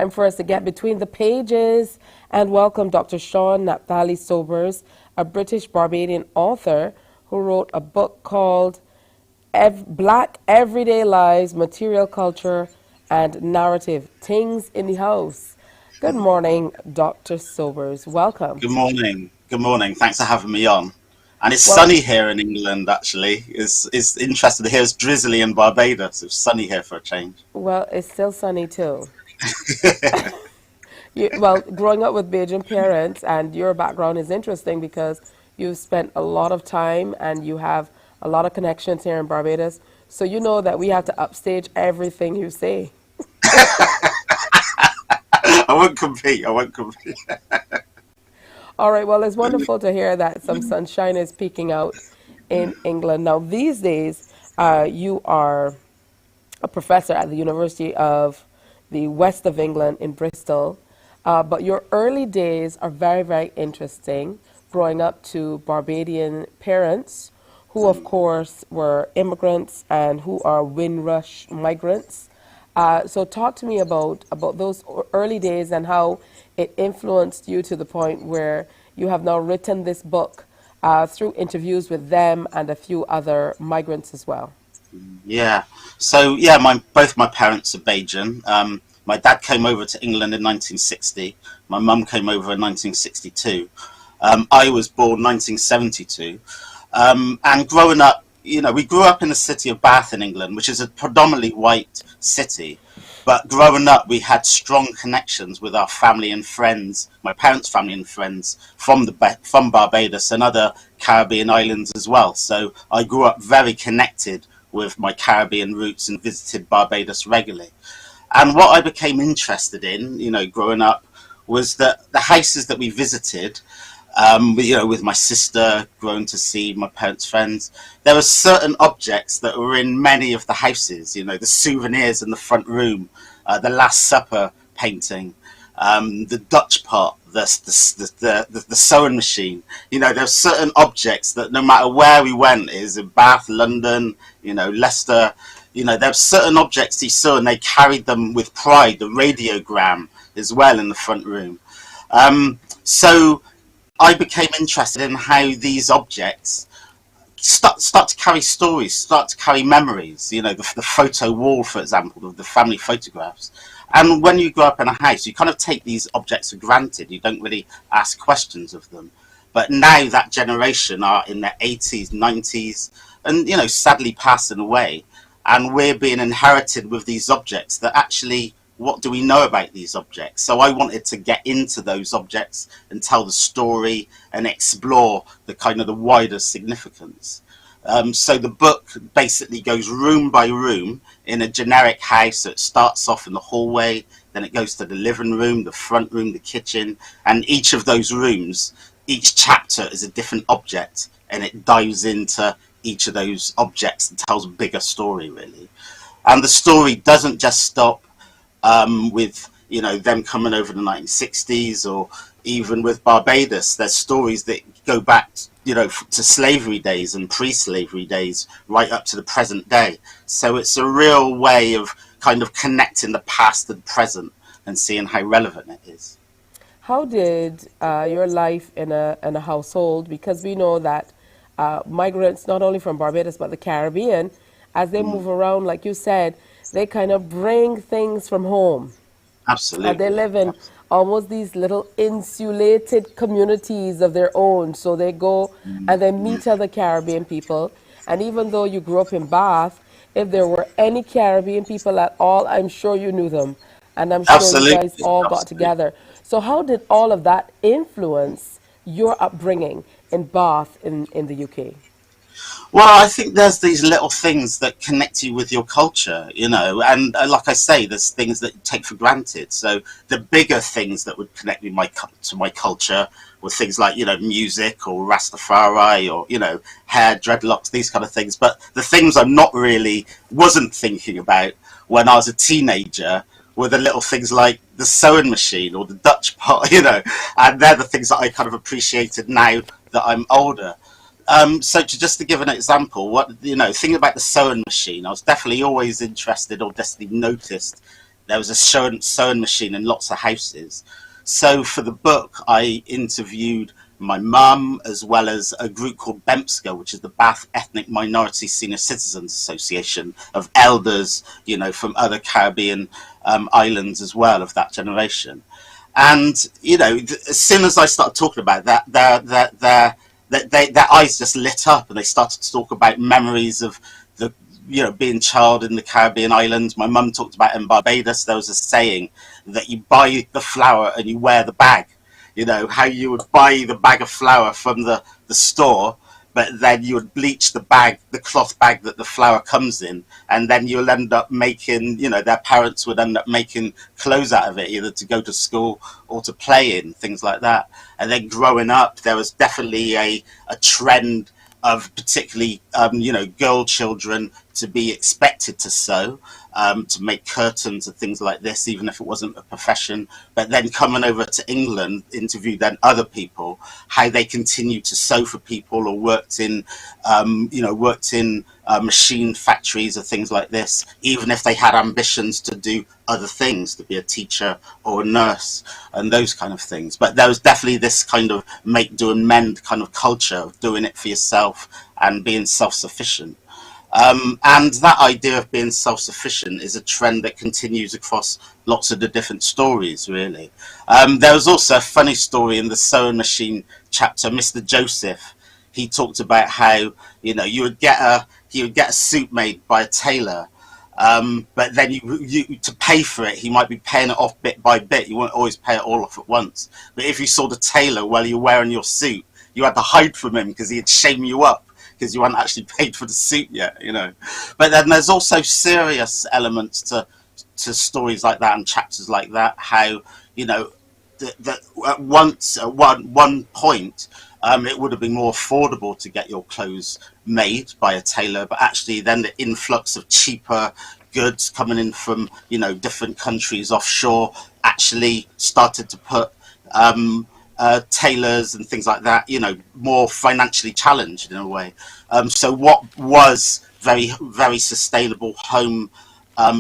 time for us to get between the pages and welcome Dr. Shawn-Naphtali Sobers, a British Barbadian author who wrote a book called Black Everyday Lives, Material Culture and Narrative, Tings in the House. Good morning, Dr. Sobers. Welcome. Good morning. Good morning. Thanks for having me on. And it's Well, sunny here in England, actually. It's interesting to hear it's drizzly in Barbados. It's sunny here for a change. well, it's still sunny too. Growing up with Bajan parents and your background is interesting because you've spent a lot of time and you have a lot of connections here in Barbados. So you know that we have to upstage everything you say. I won't compete. I won't compete. All right, well, it's wonderful to hear that some sunshine is peeking out in England. Now, these days, you are a professor at the University of the West of England in Bristol, but your early days are very, very interesting, growing up to Barbadian parents who, of course, were immigrants and who are Windrush migrants. So talk to me about those early days and how it influenced you to the point where you have now written this book through interviews with them and a few other migrants as well. Yeah. So, yeah, both my parents are Bajan. My dad came over to England in 1960. My mum came over in 1962. I was born 1972. And growing up, you know, we grew up in the city of Bath in England, which is a predominantly white city. But growing up, we had strong connections with our family and friends, my parents' family and friends from Barbados and other Caribbean islands as well. So I grew up very connected with my Caribbean roots and visited Barbados regularly. And what I became interested in, you know, growing up, was that the houses that we visited, you know, with my sister, growing to see my parents' friends, there were certain objects that were in many of the houses, you know, the souvenirs in the front room, the Last Supper painting, the Dutch pot, the sewing machine. You know, there are certain objects that no matter where we went, is in Bath, London, you know, Leicester, you know, there are certain objects you saw and they carried them with pride, the radiogram as well in the front room. So I became interested in how these objects start to carry stories, start to carry memories, you know, the photo wall, for example, of the family photographs. And when you grow up in a house, you kind of take these objects for granted. You don't really ask questions of them. But now that generation are in their 80s, 90s, and, you know, sadly passing away. And we're being inherited with these objects that actually, what do we know about these objects? So I wanted to get into those objects and tell the story and explore the kind of the wider significance. So the book basically goes room by room in a generic house. So it starts off in the hallway, then it goes to the living room, the front room, the kitchen, and each of those rooms, each chapter is a different object, and it dives into each of those objects and tells a bigger story, really. And the story doesn't just stop with, you know, them coming over the 1960s, or even with Barbados. There's stories that go back, you know, to slavery days and pre-slavery days, right up to the present day. So it's a real way of kind of connecting the past and present and seeing how relevant it is. How did your life in a household, because we know that migrants, not only from Barbados, but the Caribbean, as they move around, like you said, they kind of bring things from home. Absolutely. And they live in almost these little insulated communities of their own. So they go and they meet other Caribbean people. And even though you grew up in Bath, if there were any Caribbean people at all, I'm sure you knew them. And I'm sure Absolutely. you guys all got together. So how did all of that influence your upbringing in Bath in the UK? Well, I think there's these little things that connect you with your culture, you know, and like I say, there's things that you take for granted. So the bigger things that would connect me to my culture were things like, you know, music or Rastafari or, you know, hair, dreadlocks, these kind of things. But the things wasn't thinking about when I was a teenager were the little things like the sewing machine or the Dutch pot, you know, and they're the things that I kind of appreciated now that I'm older. So just to give an example, thinking about the sewing machine, I was definitely always interested or definitely noticed There was a sewing machine in lots of houses. So for the book, I interviewed my mum, as well as a group called BEMSCA, which is the Bath Ethnic Minority Senior Citizens Association of elders, from other Caribbean islands as well, of that generation. And as soon as I started talking about that, their eyes just lit up, and they started to talk about memories of the being child in the Caribbean islands. My mum talked about in Barbados there was a saying that you buy the flour and you wear the bag. How you would buy the bag of flour from the store, but then you would bleach the bag, the cloth bag that the flour comes in, and then you'll end up making, their parents would end up making clothes out of it, either to go to school or to play in, things like that. And then growing up, there was definitely a trend of particularly, girl children to be expected to sew, to make curtains and things like this, even if it wasn't a profession. But then coming over to England, interviewed then other people, how they continued to sew for people, or worked in machine factories or things like this, even if they had ambitions to do other things, to be a teacher or a nurse and those kind of things. But there was definitely this kind of make, do and mend kind of culture of doing it for yourself and being self-sufficient. And that idea of being self-sufficient is a trend that continues across lots of the different stories, really. There was also a funny story in the sewing machine chapter. Mr. Joseph, he talked about how, you would get a suit made by a tailor, but then you to pay for it, he might be paying it off bit by bit. You won't always pay it all off at once. But if you saw the tailor while you're wearing your suit, you had to hide from him because he'd shame you up, because you hadn't actually paid for the suit yet, But then there's also serious elements to stories like that and chapters like that. How, that at one point, it would have been more affordable to get your clothes made by a tailor, but actually then the influx of cheaper goods coming in from, different countries offshore actually started to put tailors and things like that, more financially challenged in a way. So what was very, very sustainable home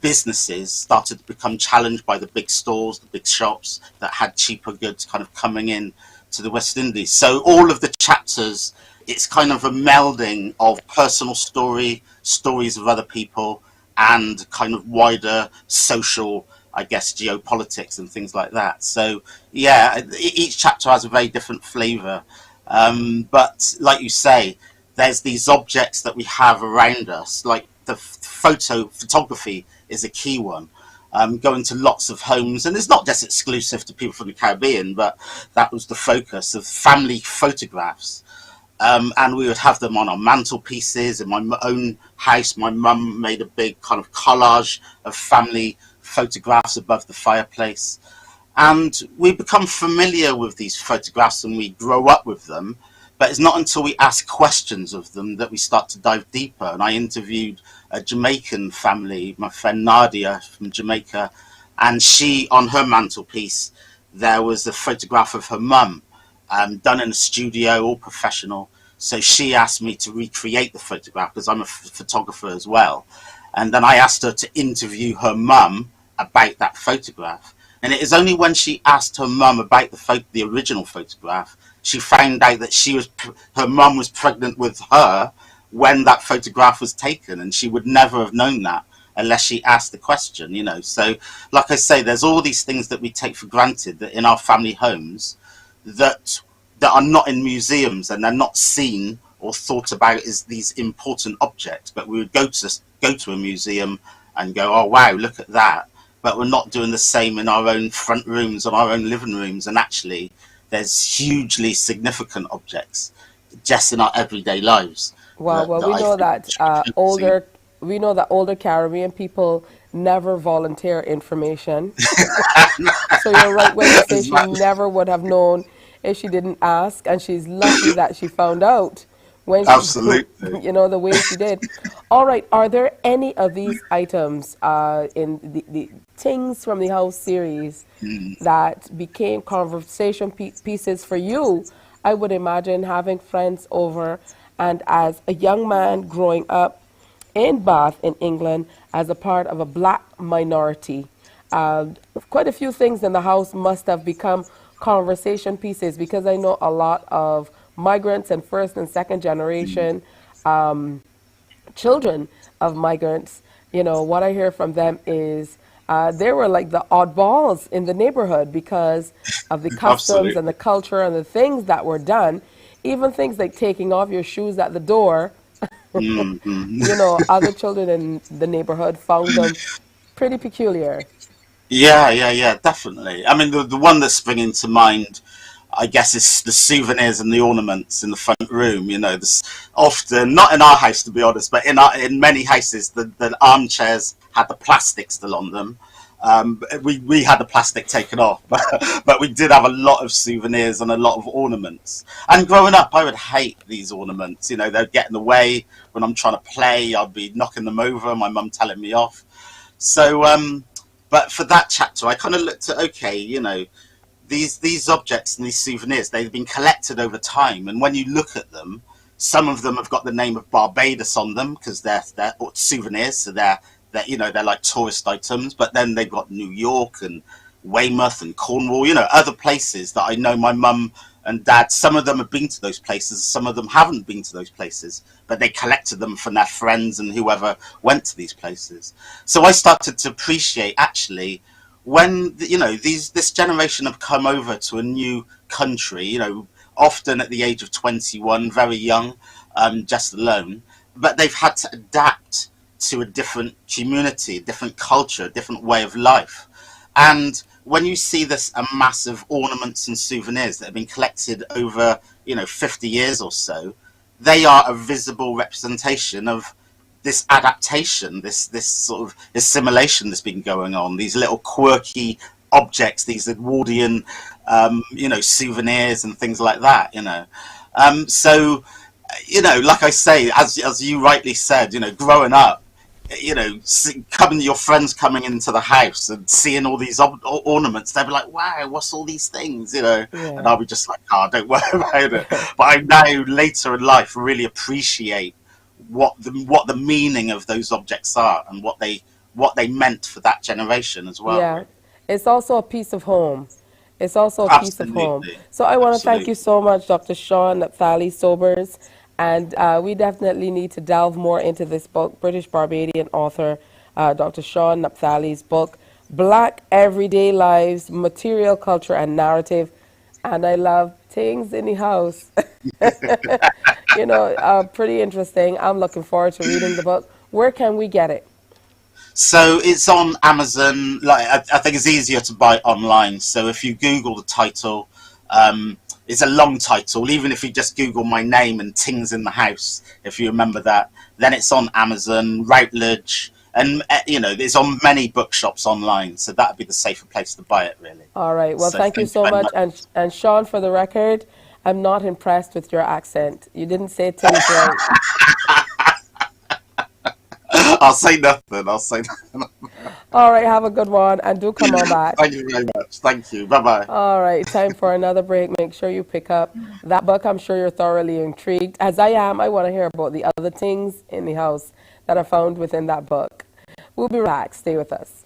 businesses started to become challenged by the big stores, the big shops that had cheaper goods kind of coming in to the West Indies. So all of the chapters, it's kind of a melding of personal stories of other people, and kind of wider social, I guess, geopolitics and things like that. So yeah, each chapter has a very different flavour. But like you say, there's these objects that we have around us, like the photography is a key one. Going to lots of homes, and it's not just exclusive to people from the Caribbean, but that was the focus of family photographs. And we would have them on our mantelpieces. In my own house, my mum made a big kind of collage of family photographs above the fireplace. And we become familiar with these photographs and we grow up with them. But it's not until we ask questions of them that we start to dive deeper. And I interviewed a Jamaican family, my friend Nadia from Jamaica, and she, on her mantelpiece, there was a photograph of her mum, done in a studio, all professional. So she asked me to recreate the photograph, because I'm a photographer as well. And then I asked her to interview her mum about that photograph. And it is only when she asked her mum about the original photograph, she found out that her mum was pregnant with her when that photograph was taken, and she would never have known that unless she asked the question, So, like I say, there's all these things that we take for granted that in our family homes that are not in museums, and they're not seen or thought about as these important objects. But we would go to a museum and go, oh wow, look at that. But we're not doing the same in our own front rooms, or our own living rooms. And actually, there's hugely significant objects just in our everyday lives. Well, that we I know think that older Caribbean people never volunteer information. So you're right when you say she Exactly. never would have known if she didn't ask, and she's lucky that she found out when she, Absolutely. the way she did. All right, are there any of these items in the Tings from the House series that became conversation pieces for you? I would imagine having friends over, and as a young man growing up in Bath in England as a part of a black minority, quite a few things in the house must have become conversation pieces, because I know a lot of migrants and first and second generation children of migrants. You know, what I hear from them is they were like the oddballs in the neighborhood because of the customs and the Absolutely. culture and the things that were done. Even things like taking off your shoes at the door. Mm-hmm. You know, other children in the neighborhood found them pretty peculiar. Yeah, yeah, yeah, definitely. I mean, the one that's springing to mind, I guess, is the souvenirs and the ornaments in the front room. You know, this often not in our house, to be honest, but in many houses, the armchairs had the plastic still on them. We had the plastic taken off, but we did have a lot of souvenirs and a lot of ornaments. And growing up, I would hate these ornaments. You know, they'd get in the way when I'm trying to play. I'd be knocking them over, my mum telling me off. So, but for that chapter, I kind of looked at, okay, you know, these objects and these souvenirs, they've been collected over time, and when you look at them, some of them have got the name of Barbados on them because they're souvenirs, so they're you know, they're like tourist items. But then they've got New York and Weymouth and Cornwall, you know, other places that I know my mum and dad, some of them have been to those places, some of them haven't been to those places, but they collected them from their friends and whoever went to these places. So I started to appreciate, actually, when, you know, this generation have come over to a new country, you know, often at the age of 21, very young, just alone, but they've had to adapt to a different community, a different culture, a different way of life. And when you see this a massive ornaments and souvenirs that have been collected over, you know, 50 years or so, they are a visible representation of this adaptation, this sort of assimilation that's been going on. These little quirky objects, these Edwardian, you know, souvenirs and things like that. You know, so you know, like I say, as you rightly said, you know, growing up, you know, coming your friends coming into the house and seeing all these ornaments, they'd be like, "Wow, what's all these things?" You know, and Yeah. I'll be just like, "Oh, don't worry about it." But I now, later in life, really appreciate what the meaning of those objects are and what they meant for that generation as well. Yeah, Really, it's also a piece of home. It's also a piece of home. absolutely, So I want to thank you absolutely. so much, Dr. Shawn-Naphtali Sobers. And we definitely need to delve more into this book, British Barbadian author Dr. Shawn-Naphtali's book, Black Everyday Lives, Material Culture and Narrative. And I love Tings in the House. You know, pretty interesting. I'm looking forward to reading the book. Where can we get it? So it's on Amazon. Like I think it's easier to buy online. So if you Google the title, it's a long title. Even if you just Google my name and Tings in the House, if you remember that, then it's on Amazon, Routledge, and you know, it's on many bookshops online. So that'd be the safer place to buy it, really. All right. Well, So thank you thank you so very much. much. And Sean, for the record, I'm not impressed with your accent. You didn't say things right. I'll say nothing. I'll say nothing. All right. Have a good one, and do come on back. Thank you very much. Thank you. Bye bye. All right. Time for another break. Make sure you pick up that book. I'm sure you're thoroughly intrigued, as I am. I want to hear about the other things in the house that are found within that book. We'll be back. Stay with us.